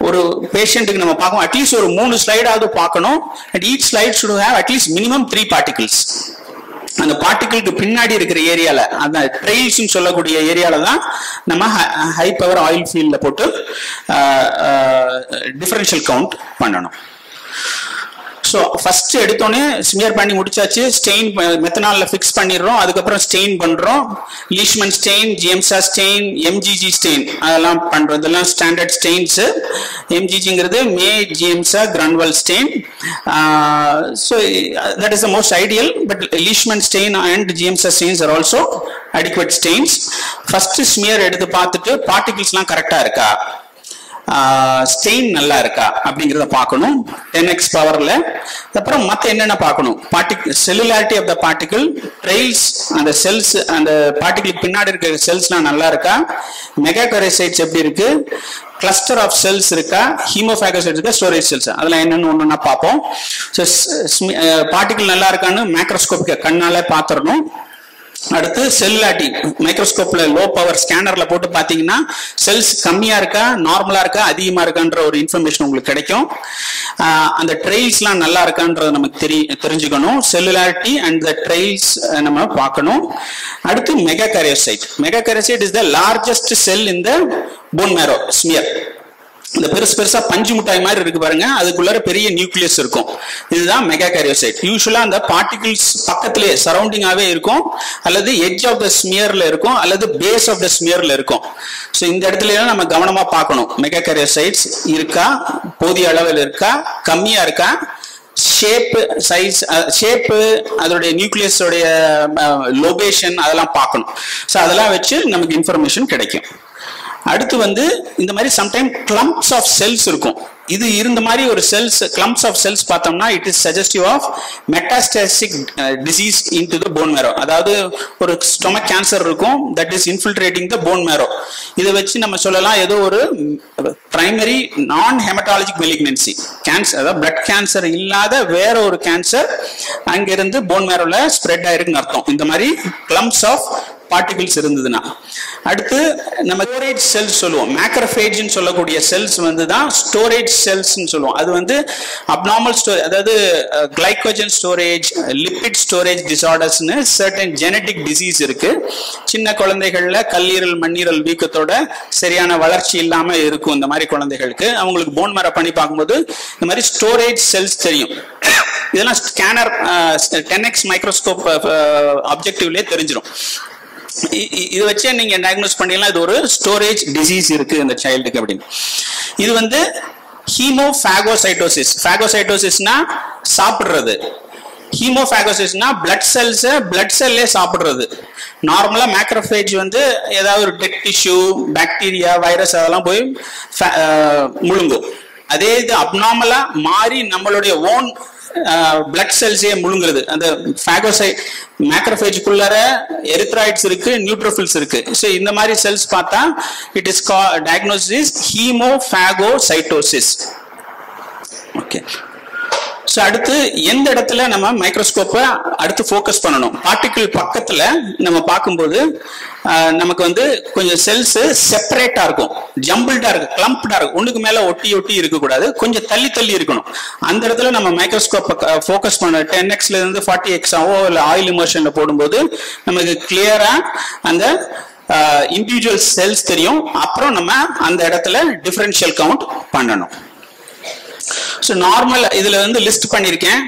ஒரு பேஷண்ட்டுக்கு நம்ம பார்க்கணும், அட்லீஸ்ட் ஒரு 3 ஸ்லைடாவது பார்க்கணும். And each slide should have at least minimum 3 particles. அந்த பார்ட்டிகிளுக்கு பின்னாடி இருக்கிற ஏரியால, அந்த ட்ரெயில்ஸ் சொல்லக்கூடிய ஏரியால தான் நம்ம ஹை பவர் ஆயில் ஃபீல்ட்ல போட்டு டிஃபரன்ஷியல் கவுண்ட் பண்ணணும். ஸோ ஃபர்ஸ்ட் எடுத்தோடனே ஸ்மியர் பண்ணி முடிச்சாச்சு. ஸ்டெயின் மெத்தனால்ல ஃபிக்ஸ் பண்ணிடுறோம். அதுக்கப்புறம் ஸ்டெயின் பண்றோம். Leishman stain, Giemsa stain, MGG stain அதெல்லாம் பண்றோம். இதெல்லாம் ஸ்டாண்டர்ட் ஸ்டெயின்ஸ். எம்ஜிஜிங்கிறது May Giemsa Grunwald stain. So that is the most ideal. But Leishman stain and Giemsa stains are also adequate stains. First smear எடுத்து பார்த்துட்டு பார்ட்டிகிள்ஸ்லாம் கரெக்டா இருக்கா, ஸ்டெயின் நல்லா இருக்கா அப்படிங்கிறத பார்க்கணும் 10x பவர்ல. அப்புறம் மற்ற என்னென்ன பார்க்கணும், செல்லுலாரிட்டி ஆஃப் த பார்ட்டிகிள், ட்ரெயில்ஸ், அந்த செல்ஸ், அந்த பார்ட்டிகிள் பின்னாடி இருக்கிற செல்ஸ்லாம் நல்லா இருக்கா, மெகாகரைசைட்ஸ் எப்படி இருக்கு, கிளஸ்டர் ஆஃப் செல்ஸ் இருக்கா, ஹீமோஃபாகோசைட்ஸ் இருக்கா, ஸ்டோரேஜ் செல்ஸ், அதெல்லாம் என்னன்னு ஒண்ணுன்னா பார்ப்போம். ஸோ பார்ட்டிகிள் நல்லா இருக்கான்னு மைக்ரோஸ்கோப்பிக்க கண்ணால பார்த்துடணும். அடுத்து செல்லுலாரிட்டி மைக்ரோஸ்கோப்ல லோ பவர் ஸ்கேனர்ல போட்டு பாத்தீங்கன்னா செல்ஸ் கம்மியா இருக்கா, நார்மலா இருக்கா, அதிகமா இருக்கான்ற ஒரு இன்ஃபர்மேஷன் உங்களுக்கு கிடைக்கும். அந்த ட்ரெயில்ஸ்லாம் நல்லா இருக்கான்றது நமக்கு தெரிஞ்சுக்கணும். செல்லுலாரிட்டி அண்ட் த ட்ரெயில்ஸ் நம்ம பார்க்கணும். அடுத்து megakaryocyte. Megakaryocyte is the largest cell in the bone marrow smear. இந்த பெருசா பஞ்சு முட்டாய் மாதிரி இருக்கு பாருங்க, அதுக்குள்ள பெரிய நியூக்ளியஸ் இருக்கும். இதுதான் மெகாகாரியோசைட். யூசுவலா அந்த பார்ட்டிகிள்ஸ் பக்கத்திலே சரௌண்டிங்காவே இருக்கும், அல்லது எட்ஜ் ஆஃப் த ஸ்மியர்ல இருக்கும், அல்லது பேஸ் ஆஃப் த ஸ்மியர்ல இருக்கும். ஸோ இந்த இடத்துல நம்ம கவனமா பார்க்கணும். மெகாகாரியோசைட்ஸ் இருக்கா, போதிய அளவில் இருக்கா, கம்மியா இருக்கா, ஷேப், சைஸ், ஷேப்பு, அதோடைய நியூக்ளியஸோடைய லொகேஷன் அதெல்லாம் பார்க்கணும். ஸோ அதெல்லாம் வச்சு நமக்கு இன்ஃபர்மேஷன் கிடைக்கும். அடுத்து வந்து இந்த மாதிரி சம்டைம் கிளம்ப்ஸ் ஆஃப் செல்ஸ் இருக்கும். இது இருந்த மாதிரி ஒரு செல்ஸ் கிளம்ப்ஸ் ஆஃப் செல்ஸ் பார்த்தோம்னா it is suggestive of metastatic disease into the bone marrow. அதாவது ஒரு ஸ்டொமக் கேன்சர் இருக்கும் that is infiltrating the bone marrow. இதை வச்சு நம்ம சொல்லலாம் ஏதோ ஒரு primary non hematologic malignancy cancer, அதாவது பிளட் கேன்சர் இல்லாத வேற ஒரு கேன்சர் அங்கிருந்து போன் மேரோல ஸ்ப்ரெட் ஆயிருக்குன்னு அர்த்தம் இந்த மாதிரி கிளம்ப்ஸ் ஆஃப் பார்ட்டிகிள்ஸ் இருந்ததுன்னா. அடுத்து நம்ம ஸ்டோரேஜ் செல்ஸ் சொல்லுவோம். மேக்ரோஃபேஜ்னு சொல்லக்கூடிய செல்ஸ் வந்து தான் ஸ்டோரேஜ் செல்ஸ்னு சொல்லுவோம். அது வந்து அப்நார்மல் ஸ்டோரேஜ், அதாவது கிளைகோஜன் ஸ்டோரேஜ், லிபிட் ஸ்டோரேஜ் டிசார்டர்ஸ்னு சர்டன் ஜெனட்டிக் டிசீஸ் இருக்கு. சின்ன குழந்தைகள்ல கல்லீரல் மண்ணீரல் வீக்கத்தோட சரியான வளர்ச்சி இல்லாம இருக்கும். இந்த மாதிரி குழந்தைகளுக்கு அவங்களுக்கு போன் மேரோ பண்ணி பார்க்கும்போது இந்த மாதிரி ஸ்டோரேஜ் செல்ஸ் தெரியும். இதெல்லாம் ஸ்கேனர் 10x மைக்ரோஸ்கோப் ஆப்ஜெக்டிவ்லயே தெரிஞ்சிடும். இது வச்சே நீங்க டயக்னோஸ் பண்ணிடலாம் இது ஒரு ஸ்டோரேஜ் டிசீஸ் இருக்கு இந்த சைல்டுக்கு அப்படின்னு. இது வந்து ஹீமோஃபாகோசைட்டோசிஸ். பாகோசைட்டோசிஸ்னா சாப்பிடுறது, ஹீமோஃபாகோசிஸ்னா பிளட் செல்ஸ் பிளட் செல்லே சாப்பிடுறது. நார்மலா மேக்ரோஃபேஜ் வந்து ஏதாவது ஒரு டெட் டிஷ்யூ, பாக்டீரியா, வைரஸ் அதெல்லாம் போய் முழுங்கும். அதே இது அப்நார்மலா மாறி நம்மளுடைய ஓன் பிளட் செல்ஸே முழுங்குறது. அந்த மேக்ரோஃபேஜ்க்குள்ளார எரித்ராய்ட்ஸ் இருக்கு, நியூட்ரோஃபில்ஸ் இருக்கு. ஸோ இந்த மாதிரி செல்ஸ் பார்த்தா it is diagnosis hemophagocytosis. Okay. So அடுத்து எந்த இடத்துல நம்ம மைக்ரோஸ்கோப்பை அடுத்து ஃபோக்கஸ் பண்ணணும்? பார்ட்டிகிள் பக்கத்துல நம்ம பார்க்கும்போது நமக்கு வந்து கொஞ்சம் செல்ஸ் செப்பரேட்டா இருக்கும், ஜம்பிள்டா இருக்கு, கிளம்ப்டா இருக்கும், ஒண்ணுக்கு மேல ஒட்டி ஒட்டி இருக்கக்கூடாது, கொஞ்சம் தள்ளி தள்ளி இருக்கணும். அந்த இடத்துல நம்ம மைக்ரோஸ்கோப்பை ஃபோக்கஸ் பண்ண 10x இருந்து 40x ஆவோ இல்லை ஆயில் இமர்ஷன்ல போடும்போது நமக்கு கிளியரா அந்த இண்டிவிஜுவல் செல்ஸ் தெரியும். அப்புறம் நம்ம அந்த இடத்துல டிஃபரன்ஷியல் கவுண்ட் பண்ணணும். ஸோ நார்மல் இதுல வந்து லிஸ்ட் பண்ணியிருக்கேன்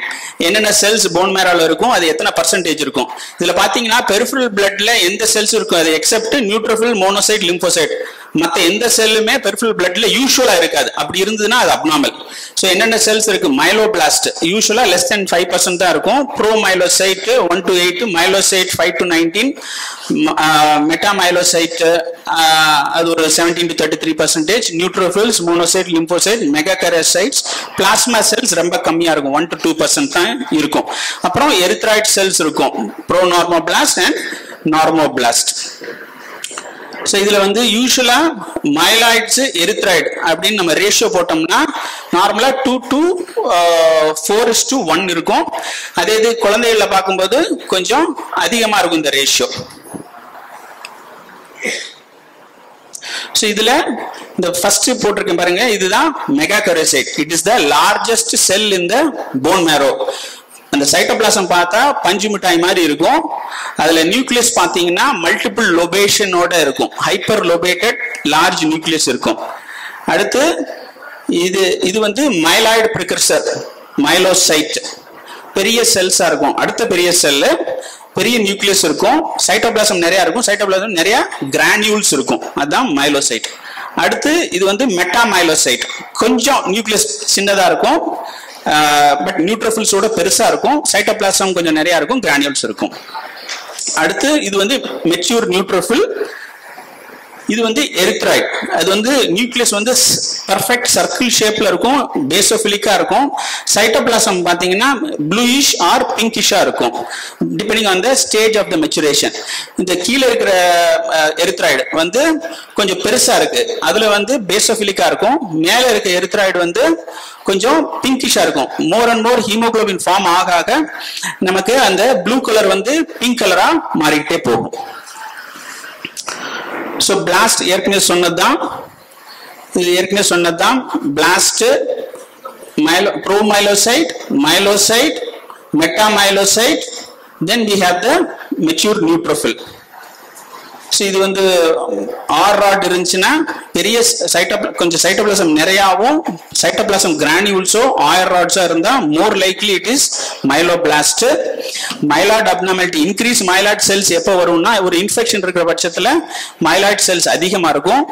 என்னென்ன செல்ஸ் போன் மேரோல இருக்கும், அது எத்தனை பர்சன்டேஜ் இருக்கும். இதுல பாத்தீங்கன்னா பெரிஃபரல் பிளட்ல எந்த செல்ஸ் இருக்கும் அது எக்ஸப்ட் நியூட்ரோஃபில், மோனோசைட், லிம்போசைட். மற்ற எந்த செல்லுமே பெரிஃபரல் பிளட்ல யூஸ்வலா இருக்காது. அப்படி இருந்ததுன்னா அது அப்நார்மல். ஸோ என்னென்ன செல்ஸ் இருக்கு? மைலோபிளாஸ்ட் யூஸ்வலா லெஸ் தென் 5% தான் இருக்கும். ப்ரோமைலோசைட் 1 to 8, மைலோசைட் 5 to 19, மெட்டாமைலோசைட் அது ஒரு 17 to 33%, neutrophils, monocyte, lymphocyte, megakaryocytes, plasma cells ரொம்ப கம்மியா இருக்கும், 1 to 2% தான் இருக்கும். அப்புறம் எரித்ராய்ட் செல்ஸ் இருக்கும், ப்ரோநார்மோபிளாஸ்ட் அண்ட் நார்மோபிளாஸ்ட். ஸோ இதுல வந்து யூஸ்வலா மைலாய்ட்ஸ் எரித்ராய்டு அப்படின்னு நம்ம ரேஷியோ போட்டோம்னா நார்மலா 2 to 4:1 இருக்கும். அதே இது குழந்தைகள பார்க்கும்போது கொஞ்சம் அதிகமா இருக்கும் இந்த ரேஷியோ. ஸோ இதுல இந்த ஃபர்ஸ்ட் போட்டிருக்கேன் பாருங்க, இதுதான் megakaryocyte. It is the largest cell in the bone marrow. அந்த சைட்டோபிளாசம் பார்த்தா பஞ்சு மிட்டாய் மாதிரி இருக்கும். அதுல நியூக்ளியஸ் பாத்தீங்கன்னா மல்டிபிள் லோபேஷனோட இருக்கும், ஹைப்பர் லோபேட்டட் லார்ஜ் நியூக்ளியஸ் இருக்கும். அடுத்து இது வந்து மைலாய்டு ப்ரிகர்சர், மைலோசைட், பெரிய செல்ஸா இருக்கும். அடுத்த பெரிய செல்லு பெரிய நியூக்ளியஸ் இருக்கும், சைட்டோபிளாசம் நிறைய இருக்கும், சைட்டோபிளாசம் நிறைய கிரானியூல்ஸ் இருக்கும், அதுதான் மைலோசைட். அடுத்து இது வந்து மெட்டாமைலோசைட், கொஞ்சம் நியூக்ளியஸ் சின்னதா இருக்கும், பட் நியூட்ரோஃபில்ஸோட பெருசா இருக்கும், சைட்டோபிளாசம் கொஞ்சம் நிறைய இருக்கும், கிரானியூல்ஸ் இருக்கும். அடுத்து இது வந்து மெச்சூர் நியூட்ரோஃபில், இது வந்து எரித்ராய்ட். அது வந்து நியூக்ளியஸ் வந்து பர்ஃபெக்ட் சர்க்கிள் ஷேப்ல இருக்கும், பேசோஃபிலிக்கா இருக்கும். சைட்டோபிளாசம் பாத்தீங்கன்னா ப்ளூயிஷ் ஆர் பிங்கிஷா இருக்கும் depending on the stage of the maturation. இந்த கீழே இருக்கிற எரித்ராய்டு வந்து கொஞ்சம் பெருசா இருக்கு, அதுல வந்து பேசோஃபிலிக்கா இருக்கும். மேல இருக்க எரித்ராய்டு வந்து கொஞ்சம் பிங்கிஷா இருக்கும். More and more haemoglobin form ஆக ஆக நமக்கு அந்த ப்ளூ கலர் வந்து பிங்க் கலரா மாறிக்கிட்டே போகும். ஸோ பிளாஸ்ட் ஏற்கனவே சொன்னதுதான் blast, promyelocyte, myelocyte, metamyelocyte, then we have the mature neutrophil. So இது வந்து ஆர் ராட் இருந்துச்சுன்னா பெரிய கொஞ்சம் சைட்டோபிளாசம் நிறையாவும் சைட்டோபிளாசம் கிரானியூல்ஸோ ஆயர் ராட்ஸோ இருந்தா more likely it is myeloblast. Myeloid abnormality increase myeloid cells எப்போ வரும்னா ஒரு இன்ஃபெக்ஷன் இருக்கிற பட்சத்தில் மைலாய்டு செல்ஸ் அதிகமா இருக்கும்.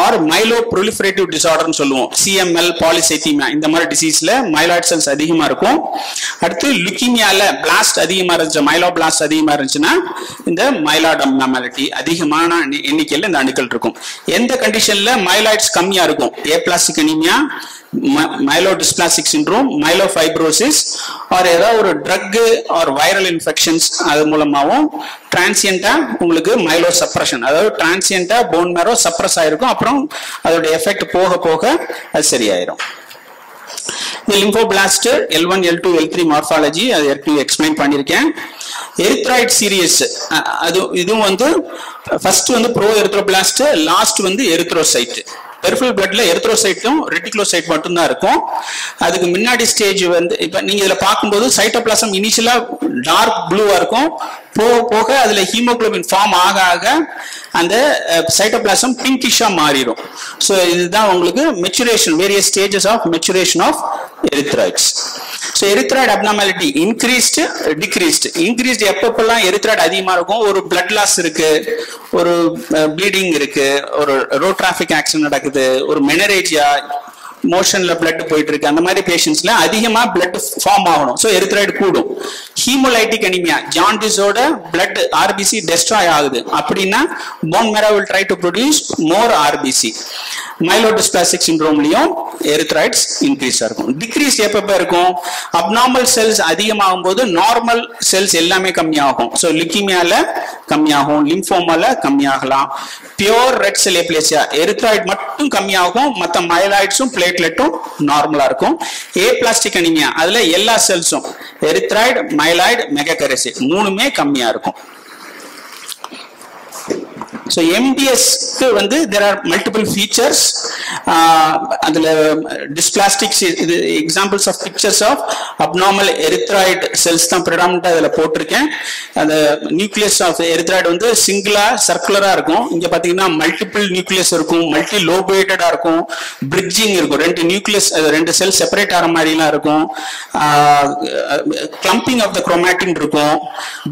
ஆர் மைலோ ப்ரொலிஃபரேட்டிவ் டிசார்டர்னு சொல்லுவோம், சிஎம்எல் பாலிசைத்தீமியா இந்த மாதிரி டிசீஸ்ல மைலாய்டு செல்ஸ் அதிகமா இருக்கும். அடுத்து லுக்கீமியால பிளாஸ்ட் அதிகமா இருந்துச்சு, மைலோ பிளாஸ்ட் அதிகமா இருந்துச்சுன்னா இந்த மைலாய்டு அப்னார்மாலிட்டி அதிகமான எண்ணிக்கையில் இந்த அணுக்கள் இருக்கும். எந்த கண்டிஷன்ல மைலாய்ட்ஸ் கம்மியா இருக்கும்? ஏப்ளாஸ்டிக் அனீமியா, மைலோடிஸ்பிளாஸ்டிக் சிண்ட்ரோம், மைலோஃபைப்ரோசிஸ், ஆர் ஏதாவது ஒரு ட்ரக் ஆர் வைரல் இன்ஃபெக்ஷன்ஸ் அது மூலமாகவும் டிரான்சியண்டா உங்களுக்கு மைலோ சப்ரஷன், அதாவது டிரான்சியண்டா போன் மேரோ சப்ரஸ் ஆயிருக்கும். அப்புறம் அதோட எஃபெக்ட் போக போக அது சரியாயிரும். இந்த லிம்போபிளாஸ்ட் L1 L2 L3 மார்பாலஜி அது ஏற்கனவே எக்ஸ்பிளைன் பண்ணியிருக்கேன். எரித்ராய்ட் சீரியஸ் இதுவும் வந்து ஃபர்ஸ்ட் வந்து ப்ரோ எரித்ரோபிளாஸ்ட், லாஸ்ட் வந்து எரித்ரோசைட். பெரிஃபரல் பிளட்ல எரித்ரோசைட்டும் ரெட்டிகுலோசைட் மட்டும் தான் இருக்கும். அதுக்கு முன்னாடி ஸ்டேஜ் வந்து இப்ப நீங்க இதுல பார்க்கும்போது சைட்டோபிளாசம் இனிஷியலா டார்க் ப்ளூவா இருக்கும், போக போக அதுல ஹீமோகுளோபின் ஃபார்ம் ஆக ஆக அந்த சைட்டோபிளாசம் பிங்கிஷா மாறிடும். ஸோ இதுதான் உங்களுக்கு maturation, various stages of maturation of erythroids. So erythroid abnormality increased decreased. Increased எப்பப்பெல்லாம் எரித்ராய்டு அதிகமா இருக்கும், ஒரு பிளட் லாஸ் இருக்கு, ஒரு ப்ளீடிங் இருக்கு, ஒரு ரோட் டிராபிக் ஆக்சிடென்ட் நடக்குது, ஒரு மெனரேஜியா மோஷன்ல பிளட் போயிட்டு இருக்கு, அந்த மாதிரி பேஷண்ட்ஸ்ல அதிகமா பிளட் ஃபார்ம் ஆகணும். ஸோ எரித்ராய்டு கூடும். ஹீமோலைட்டிக் அனிமியா, ஜாண்டிஸோட பிளட் ஆர்பிசி டெஸ்ட்ராய் ஆகுது அப்படின்னா bone marrow will try to produce more RBC. Myelodysplastic சிண்ட்ரோம்லயும் எரித்ராய்ட்ஸ் இன்க்ரீஸ் இருக்கும். டிக்ரீஸ் எப்பப்ப இருக்கும்? அப்நார்மல் செல்ஸ் அதிகமாகும் போது நார்மல் செல்ஸ் எல்லாமே கம்மியாகும். ஸோ லுக்கீமியால கம்மியாகும், லிம்போமால கம்மியாகலாம். பியோர் ரெட் செல் ஏப்ளேசியா எரித்ராய்டு மட்டும் கம்மியாகும், மற்ற மைலாய்ட்ஸும் பிளேட்லெட்டும் நார்மலா இருக்கும். ஏப்ளாஸ்டிக் அனிமியா அதுல எல்லா செல்ஸும் எரித்ராய்டு, மைலாய்டு, மெகாகரைசேட் மூணுமே கம்மியா இருக்கும். So MDS க்கு வந்து there are multiple features. அதுல dysplastic இது examples of pictures of abnormal erythroid cells தான் predominant அதுல போட்டிருக்கேன். அந்த நியூக்ளியஸ் ஆஃப் எரித்ராய்டு வந்து சிங்கிளா சர்க்குலரா இருக்கும். இங்க பாத்தீங்கன்னா மல்டிபிள் நியூக்ளியஸ் இருக்கும், மல்டி லோபேட்டடா இருக்கும், பிரிட்ஜிங் இருக்கும், ரெண்டு நியூக்ளியஸ் ரெண்டு செல் செப்பரேட் ஆகிற மாதிரிலாம் இருக்கும், கிளம்பிங் ஆஃப் த குரோமாட்டின் இருக்கும்,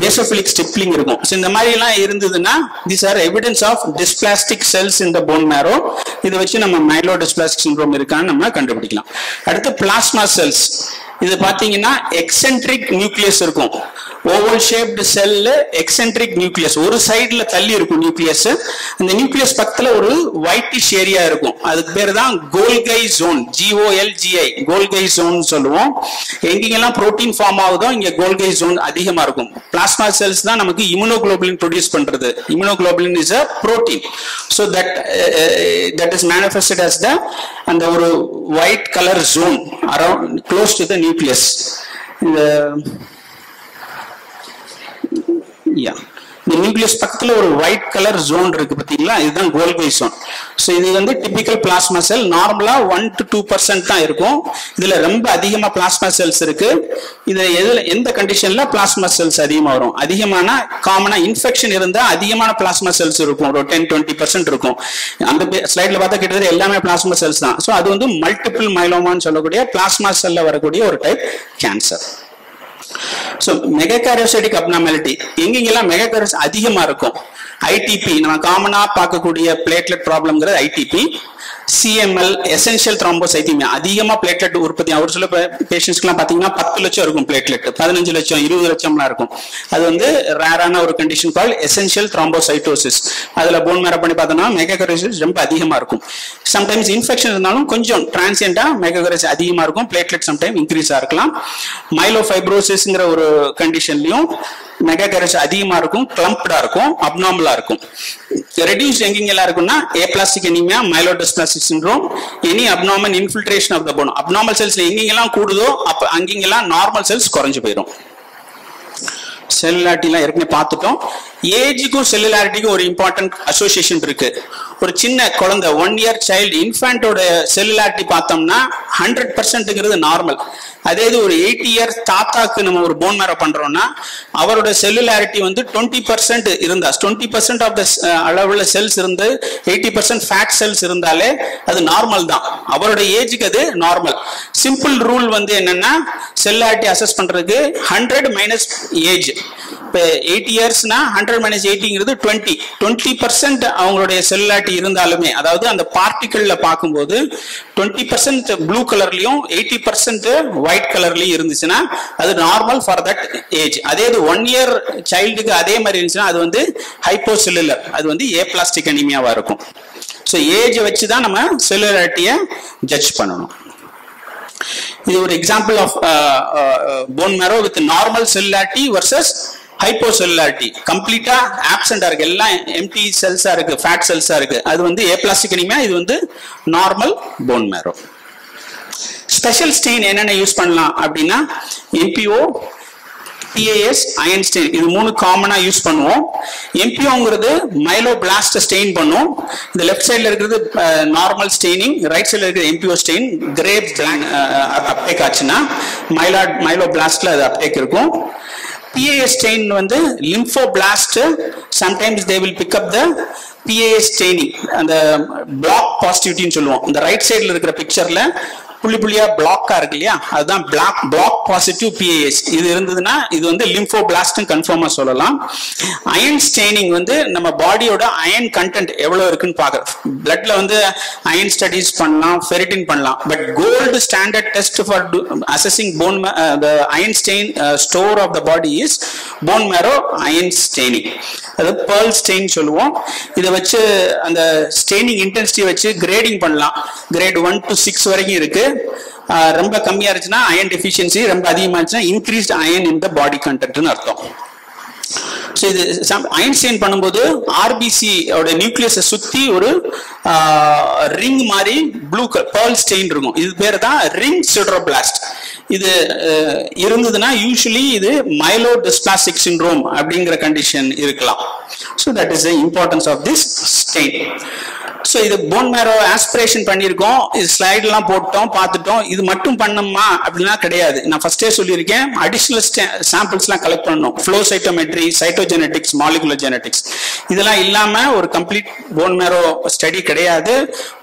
பேசோஃபிலிக் ஸ்டிப்லிங் இருக்கும். ஸோ இந்த மாதிரி எல்லாம் இருந்ததுன்னா these are evidence of dysplastic cells in the bone marrow. இதை வச்சு நம்ம மைலோடிஸ்பிளாஸ்டிக் சிண்ட்ரோம் இருக்கான்னு நம்ம கண்டுபிடிக்கலாம். அடுத்து பிளாஸ்மா செல்ஸ். இது பாத்தீங்கன்னா எக்ஸென்ட்ரிக் நியூக்ளியஸ் இருக்கும். ஓவல் ஷேப்டு செல்ல எக்ஸென்ட்ரிக் நியூக்ளியஸ் ஒரு சைடுல தள்ளி இருக்கும் நியூக்ளியஸ். அந்த நியூக்ளியஸ் பக்கத்துல ஒரு ஒயிட்டிஷ் ஏரியா இருக்கும், அதுக்கு பேர் தான் கோல்கை ஜோன், GOLGI கோல்கை ஜோன் சொல்லுவோம். எங்கெங்கெல்லாம் புரோட்டீன் ஃபார்ம் ஆகுதோ இங்க கோல்கை ஜோன் அதிகமா இருக்கும். பிளாஸ்மா செல்ஸ் தான் நமக்கு இம்யூனோகுளோபுலின் ப்ரொடியூஸ் பண்றது. Immunoglobulin is a protein, so that is manifested as the அந்த ஒரு white color zone around close to the nucleus. இந்த நியூக்ளியஸ் பக்கத்துல ஒரு ஒயிட் கலர் ஜோன் இருக்கு பாத்தீங்களா, இதுதான் கோல்கை ஜோன். ஸோ இது வந்து டிபிக்கல் பிளாஸ்மா செல். நார்மலா 1 to 2% தான் இருக்கும். இதுல ரொம்ப அதிகமா பிளாஸ்மா செல்ஸ் இருக்கு. இதுல எந்த கண்டிஷன்ல பிளாஸ்மா செல்ஸ் அதிகமா வரும்? அதிகமான காமனா இன்ஃபெக்ஷன் இருந்தா அதிகமான பிளாஸ்மா செல்ஸ் இருக்கும், ஒரு 10-20% இருக்கும். அந்த ஸ்லைட்ல பார்த்தா கிட்டத்தட்ட எல்லாமே பிளாஸ்மா செல்ஸ் தான். ஸோ அது வந்து மல்டிபிள் மைலோமான்னு சொல்லக்கூடிய பிளாஸ்மா செல்ல வரக்கூடிய ஒரு type cancer. So megakaryocytic abnormality எங்கெங்கெல்லாம் மெகாகாரியோசைட் அதிகமா இருக்கும்? ITP நம்ம காமனா பார்க்கக்கூடிய பிளேட்லெட் ப்ராப்ளம்ங்கிறது ITP. CML எசென்ஷியல் த்ரோம்போசைட்டீமியா அதிகமா பிளேட்லெட் உற்பத்தி. ஒரு சில பேஷண்ட்ஸ்க்குலாம் பாத்தீங்கன்னா 10 லட்சம் இருக்கும் பிளேட்லெட், 15 லட்சம் 20 லட்சம்லாம் இருக்கும். அது வந்து ரேரான ஒரு கண்டிஷன் கால் எசென்ஷியல் த்ரோம்போசைட்டோசிஸ். அதுல போன் மேரோ பண்ணி பார்த்தோம்னா மெகாகாரியோசைட் ரொம்ப அதிகமா இருக்கும். சம்டைம்ஸ் இன்ஃபெக்ஷன் இருந்தாலும் கொஞ்சம் டிரான்சியண்டா மெகாகாரியோசைட் அதிகமா இருக்கும், பிளேட்லெட் சம்டைம் இன்க்ரீஸா இருக்கலாம். மைலோஃபைப்ரோசிஸ்ங்கிற ஒரு கண்டிஷன்லயும் மெகாகாரியோசைட் அதிகமா இருக்கும், கிளம்ப்டா இருக்கும், அப்நார்மலா இருக்கும். ரெடியூஸ் எங்கெங்கெல்லாம் இருக்கும்னா aplastic anemia, myelodysplastic syndrome, any abnormal infiltration of the bone. Abnormal செல்ஸ்ல எங்கெங்கெல்லாம் கூடுதோ அப்ப அங்கெங்கெல்லாம் நார்மல் செல்ஸ் குறைஞ்சு போயிடும். செல்லாட்டிலாம் ஏற்கனவே பார்த்துட்டோம். ஏஜுக்கும் செல்லுலாரிட்டிக்கும் ஒரு இம்பார்ட்டன்ட் அசோசியேஷன் இருக்கு. ஒரு சின்ன குழந்தை 1 year சைல்டு இன்ஃபேண்டோட செல்லுலாரிட்டி பார்த்தோம்னா 100%ங்கிறது நார்மல். அதே இது ஒரு 80 years தாத்தாக்கு நம்ம ஒரு போன் மேரோ பண்றோம்னா அவரோட செல்லுலாரிட்டி வந்து 20% இருந்தா 20% ஆஃப் த அளவுல செல்ஸ் இருந்து 80% ஃபேட் செல்ஸ் இருந்தாலே அது நார்மல் தான். அவரோட ஏஜுக்கு அது நார்மல். சிம்பிள் ரூல் வந்து என்னன்னா செல்லுலாரிட்டி அசஸ் பண்றதுக்கு 100 மைனஸ் ஏஜ். இப்போ 80 yearsனா 100 மைனஸ் 80ங்கிறது 20% அவங்களுடைய செல்லுலாரிட்டி இருந்தாலுமே, அதாவது அந்த பார்ட்டிகிள்ல பார்க்கும்போது 20% ப்ளூ கலர்லயும் 80% ஒயிட் கலர்லயும் இருந்துச்சுன்னா அது நார்மல் ஃபார் தட் ஏஜ். அதே இது 1 year சைல்டுக்கு அதே மாதிரி இருந்துச்சுன்னா அது வந்து ஹைப்போசெல்லுலர், அது வந்து ஏப்ளாஸ்டிக் அனீமியாவா இருக்கும். ஸோ ஏஜ் வச்சு தான் நம்ம செல்லுலாரிட்டியை ஜட்ஜ் பண்ணணும். இது ஒரு example of bone marrow with normal cellularity versus hypocellularity. கம்ப்ளீட்டா ஆப்சென்டா இருக்கு, எல்லாம் எம்டி செல்ஸா இருக்கு, ஃபேட் செல்ஸா இருக்கு. அது வந்து ஏப்ளாஸ்டிக் அனீமியா, இது வந்து normal bone marrow. Special stain என்னென்ன யூஸ் பண்ணலாம் அப்படின்னா MPO, PAS, அயன் ஸ்டெயின், இது 3 காமனா யூஸ் பண்ணுவோம். MPOங்கிறது மைலோபிளாஸ்ட் ஸ்டெயின் பண்ணும். இந்த லெஃப்ட் சைடுல இருக்கிறது நார்மல் ஸ்டெயினிங், ரைட் சைடுல இருக்கிறது MPO ஸ்டெயின். கிரே அப்டேக் ஆச்சுன்னா மைலோபிளாஸ்ட்ல அது அப்டேக் இருக்கும். PAS stain வந்து lymphoblast, sometimes they will pick up the PAS staining, and the block positivity ன்னு சொல்லுவோம். இந்த ரைட் சைடுல இருக்கிற பிக்சர்ல புள்ளி புள்ளியா பிளாக்கா இருக்கு இல்லையா, அதுதான் பிளாக் பாசிட்டிவ் PAS. இது இருந்ததுன்னா இது வந்து லிம்போபிளாஸ்ட் கன்ஃபார்மா சொல்லலாம். அயன் ஸ்டெயினிங் வந்து நம்ம பாடியோட அயன் கண்டென்ட் எவ்வளவு இருக்குன்னு பாக்குறது. பிளட்ல வந்து அயன் ஸ்டடிஸ் பண்ணலாம், ஃபெரிட்டின் பண்ணலாம். But gold standard test for assessing bone the iron stain store of the body is bone marrow iron staining. அது pearl stain சொல்லுவோம். இதை வச்சு அந்த ஸ்டெயினிங் இன்டென்சிட்டி வச்சு கிரேடிங் பண்ணலாம். கிரேட் 1 to 6 வரைக்கும் இருக்கு. ரொம்ப கம்மியா இருந்துச்சுன்னா அயன் டெஃபிஷியன்சி, ரொம்ப அதிகமா இருந்துச்சுன்னா இன்க்ரீஸ்ட் அயன் இன் த பாடி கண்டென்ட்னு அர்த்தம். ஸோ இது அயன் ஸ்டெயின் பண்ணும்போது ஆர்பிசி ஓட நியூக்ளியஸை சுத்தி ஒரு ரிங் மாதிரி ப்ளூ பேர்ல் ஸ்டெயின் இருக்கும். இது பேர் தான் ரிங் சிடரோபிளாஸ்ட். இது இருந்ததுன்னா யூஸ்வலி இது மைலோடிஸ்பிளாஸ்டிக் சிண்ட்ரோம் அப்படிங்கிற கண்டிஷன் இருக்கலாம். So that is the importance of this stain. So இது போன் மேரோ ஆஸ்பிரேஷன் பண்ணியிருக்கோம், இது ஸ்லைட்லாம் போட்டோம், பார்த்துட்டோம். இது மட்டும் பண்ணோமா அப்படின்னா கிடையாது. நான் ஃபர்ஸ்டே சொல்லியிருக்கேன், அடிஷனல் சாம்பிள்ஸ்லாம் கலெக்ட் பண்ணணும். ஃப்ளோ சைட்டோமெட்ரி, சைட்டோஜெனட்டிக்ஸ், மாலிகுலர் ஜெனட்டிக்ஸ், இதெல்லாம் இல்லாம ஒரு கம்ப்ளீட் போன் மேரோ ஸ்டடி கிடையாது.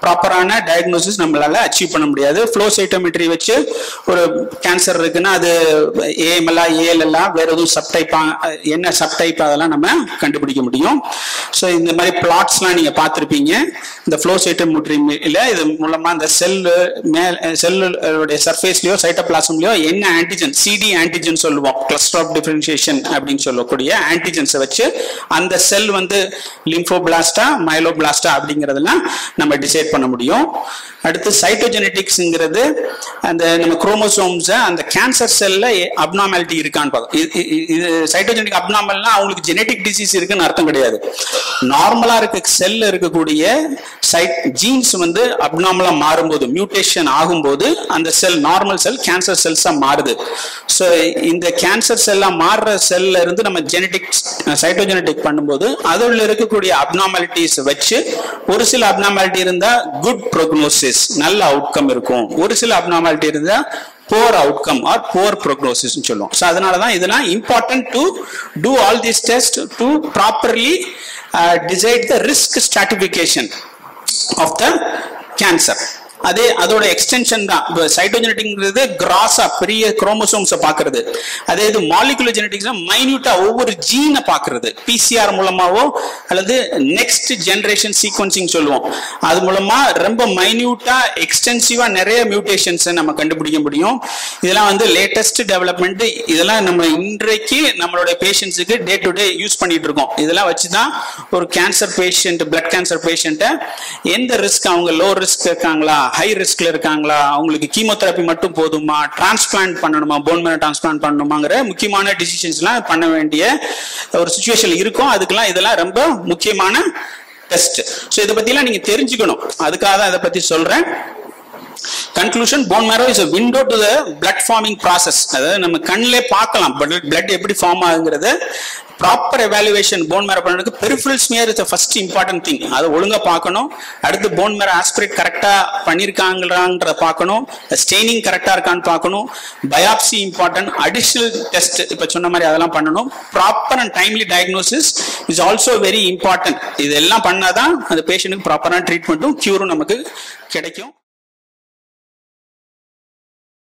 ப்ராப்பரான டயக்னோசிஸ் நம்மளால அச்சீவ் பண்ண முடியாது. ஃப்ளோ சைட்டோமெட்ரி வச்சு ஒரு கேன்சர் இருக்குன்னா அது AML-ஆ ALL-ஆ வேற எதுவும் சப்டைப்பா, என்ன சப்டைப், அதெல்லாம் நம்ம கண்டுபிடிக்க முடியும். ஸோ இந்த மாதிரி பிளாட்ஸ்லாம் நீங்க பார்த்துருப்பீங்க. இந்த ஃப்ளோ சைட்டோமெட்ரியில இது மூலமா இந்த செல்லுடைய சர்ஃபேஸ்லயோ சைட்டோபிளாசம்லயோ என்ன ஆன்டிஜன், CD ஆன்டிஜன் சொல்லுவோம், கிளஸ்டர் ஆஃப் டிஃபரன்ஷியேஷன் அப்படின்னு சொல்லக்கூடிய ஆன்டிஜன்ஸை வச்சு அந்த செல் வந்து லிம்போபிளாஸ்டா மைலோபிளாஸ்டா அப்படிங்கறதெல்லாம் நம்ம டிசைட் பண்ண முடியும். அடுத்து சைட்டோஜெனட்டிக்ஸ்ங்கிறது அந்த நம்ம குரோமோசோம்ஸ் அந்த கேன்சர் செல்ல அப்நார்மாலிட்டி இருக்கான்னு பார்க்கும். இது சைட்டோஜெனட்டிக் அப்நார்மல்னா அவங்களுக்கு ஜெனட்டிக் டிசீஸ் இருக்குன்னு அர்த்தம் கிடையாது. நார்மலா இருக்க செல்ல இருக்கக்கூடிய ஜீன்ஸ் வந்து அப்நார்மலா மாறும்போது, மியூட்டேஷன் ஆகும்போது அந்த செல் நார்மல் செல் கேன்சர் செல்ஸா மாறுது. ஸோ இந்த கேன்சர் செல்லா மாறுற செல்ல இருந்து நம்ம ஜெனட்டிக் சைட்டோஜெனட்டிக் பண்ணும்போது அதோட இருக்கக்கூடிய அப்நார்மாலிட்டிஸ் வச்சு ஒரு சில அப்நார்மாலிட்டி இருந்தா குட் ப்ரோக்னோசிஸ், நல்ல அவுட்கம் இருக்கும். ஒரு சில அப்நார்மாலிட்டி இருந்தா poor outcome or poor prognosis ன்னு சொல்லுவோம். ஸோ அதனால தான் இதெல்லாம் important to do all these tests to properly decide the risk stratification of the cancer. அதே அதோட எக்ஸ்டென்ஷன் தான் சைட்டோஜெனட்டிக்ங்கிறது. கிராஸா பெரிய குரோமோசோம்ஸை பார்க்கறது. அதே இது மாலிகுலர் ஜெனட்டிக்ஸ் மைன்யூட்டா ஒவ்வொரு ஜீனை பார்க்கறது. PCR மூலமாவோ அல்லது நெக்ஸ்ட் ஜெனரேஷன் சீக்வன்சிங் சொல்லுவோம், அது மூலமா ரொம்ப மைன்யூட்டா எக்ஸ்டென்சிவா நிறைய மியூட்டேஷன்ஸ் நம்ம கண்டுபிடிக்க முடியும். இதெல்லாம் வந்து லேட்டஸ்ட் டெவலப்மெண்ட். இதெல்லாம் நம்ம இன்றைக்கு நம்மளுடைய பேஷண்ட்ஸுக்கு டே டு டே யூஸ் பண்ணிட்டு இருக்கோம். இதெல்லாம் வச்சுதான் ஒரு கேன்சர் பேஷண்ட், பிளட் கேன்சர் பேஷண்ட்டை எந்த ரிஸ்க், அவங்க லோ ரிஸ்க் இருக்காங்களா, ஹை ரிஸ்க்ல இருக்காங்களா, அவங்களுக்கு கீமோதெரபி மட்டும் போதுமா, டிரான்ஸ்பிளான்ட் பண்ணணுமா, போன் மேரோ டிரான்ஸ்பிளான்ட் பண்ணணுமாங்கிற முக்கியமான டிசிஷன்ஸ்லாம் பண்ண வேண்டிய ஒரு சிச்சுவேஷன் இருக்கும். அதுக்கெல்லாம் இதெல்லாம் ரொம்ப முக்கியமான டெஸ்ட். ஸோ இதை பத்திலாம் நீங்க தெரிஞ்சுக்கணும். அதுக்காக தான் இதை பத்தி சொல்றேன். Conclusion, bone marrow is a window to the blood forming process. அதாவது நம்ம கண்ணிலே பார்க்கலாம் blood எப்படி ஃபார்ம் ஆகுங்கிறத ப்ராப்பர் எவாலுவேஷன் போன் மேரோ பண்ணுறதுக்கு peripheral smear is first important thing. அதை ஒழுங்காக பார்க்கணும். அடுத்து போன் மேரோ ஆஸ்பிரேட் கரெக்டாக பண்ணியிருக்காங்களான்றத பார்க்கணும். ஸ்டெயினிங் கரெக்டாக இருக்கான்னு பார்க்கணும். Biopsy important. அடிஷ்னல் டெஸ்ட் இப்போ சொன்ன மாதிரி அதெல்லாம் பண்ணணும். Proper and timely diagnosis is also very important. இதெல்லாம் பண்ணாதான் அந்த பேஷண்ட்டுக்கு ப்ராப்பரான ட்ரீட்மெண்ட்டும் க்யூரும் நமக்கு கிடைக்கும்.